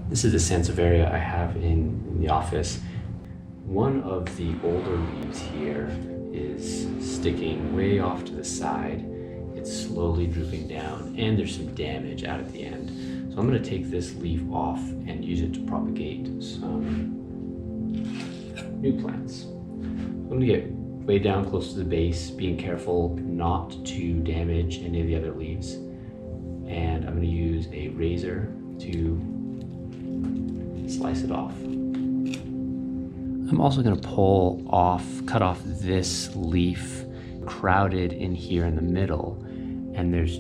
This is the sansevieria I have in the office. One of the older leaves here is sticking way off to the side. It's slowly drooping down, and there's some damage out at the end. So I'm going to take this leaf off and use it to propagate some new plants. I'm going to get way down close to the base, being careful not to damage any of the other leaves. And I'm going to use a razor to slice it off. I'm also going to cut off this leaf crowded in here in the middle. And there's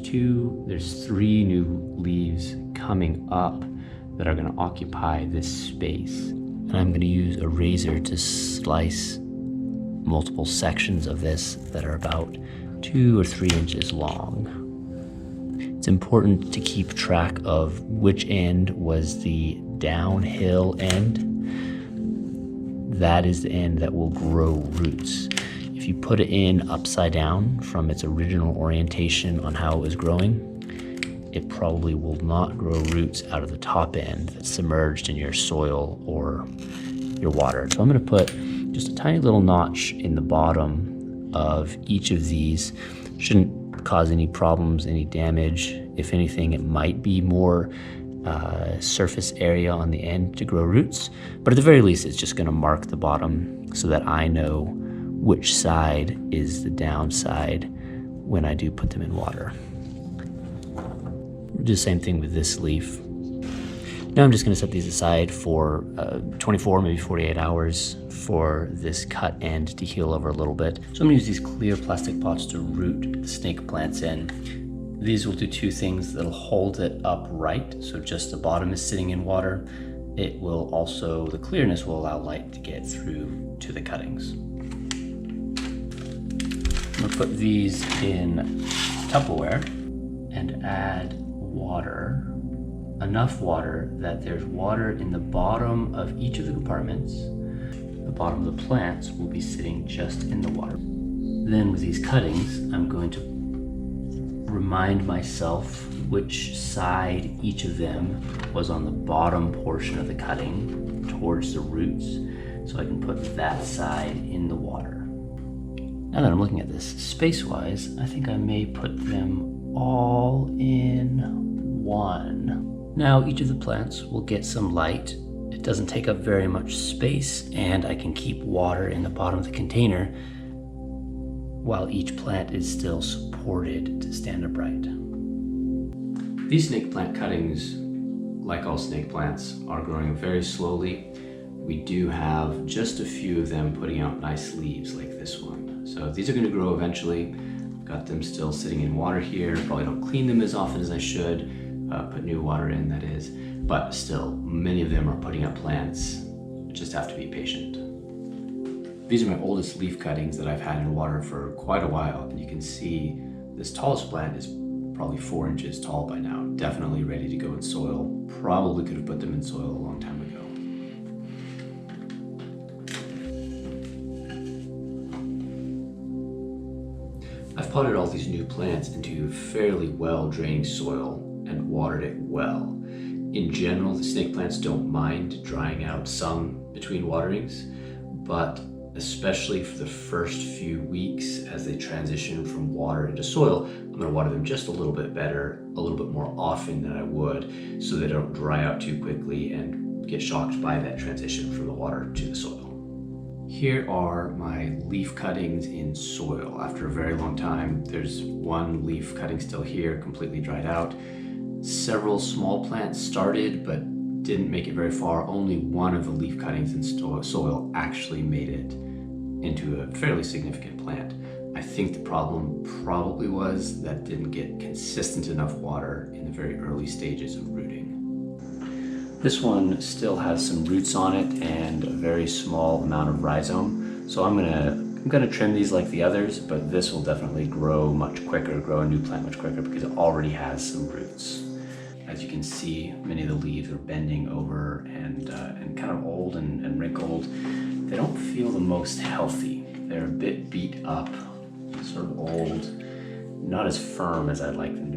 three new leaves coming up that are going to occupy this space. And I'm going to use a razor to slice multiple sections of this that are about 2 or 3 inches long. It's important to keep track of which end was the downhill end. That is the end that will grow roots. If you put it in upside down from its original orientation on how it was growing, it probably will not grow roots out of the top end that's submerged in your soil or your water. So I'm going to put just a tiny little notch in the bottom of each of these. Shouldn't cause any problems, any damage. If anything, it might be more surface area on the end to grow roots, but at the very least, it's just going to mark the bottom so that I know which side is the downside when I do put them in water. We'll do the same thing with this leaf. Now I'm just going to set these aside for 24, maybe 48 hours for this cut end to heal over a little bit. So I'm going to use these clear plastic pots to root the snake plants in. These will do two things. That'll hold it upright, so just the bottom is sitting in water. It will also, the clearness will allow light to get through to the cuttings. I'm going to put these in Tupperware and add water. Enough water that there's water in the bottom of each of the compartments. The bottom of the plants will be sitting just in the water. Then with these cuttings, I'm going to remind myself which side each of them was on the bottom portion of the cutting towards the roots, so I can put that side in the water. Now that I'm looking at this space-wise, I think I may put them all in one. Now each of the plants will get some light. It doesn't take up very much space, and I can keep water in the bottom of the container while each plant is still supported to stand upright. These snake plant cuttings, like all snake plants, are growing very slowly. We do have just a few of them putting out nice leaves like this one. So these are going to grow eventually. Got them still sitting in water here. Probably don't clean them as often as I should. Put new water in, that is. But still, many of them are putting up plants. Just have to be patient. These are my oldest leaf cuttings that I've had in water for quite a while. And you can see this tallest plant is probably 4 inches tall by now. Definitely ready to go in soil. Probably could have put them in soil a long time ago. I've potted all these new plants into fairly well-drained soil and watered it well. In general, the snake plants don't mind drying out some between waterings, but especially for the first few weeks as they transition from water into soil, I'm going to water them just a little bit better, a little bit more often than I would, so they don't dry out too quickly and get shocked by that transition from the water to the soil. Here are my leaf cuttings in soil. After a very long time, there's one leaf cutting still here, completely dried out. Several small plants started, but didn't make it very far. Only one of the leaf cuttings in soil actually made it into a fairly significant plant. I think the problem probably was that it didn't get consistent enough water in the very early stages of rooting. This one still has some roots on it and a very small amount of rhizome. So I'm gonna trim these like the others, but this will definitely grow much quicker, grow a new plant much quicker because it already has some roots. As you can see, many of the leaves are bending over and kind of old and wrinkled. They don't feel the most healthy. They're a bit beat up, sort of old, not as firm as I'd like them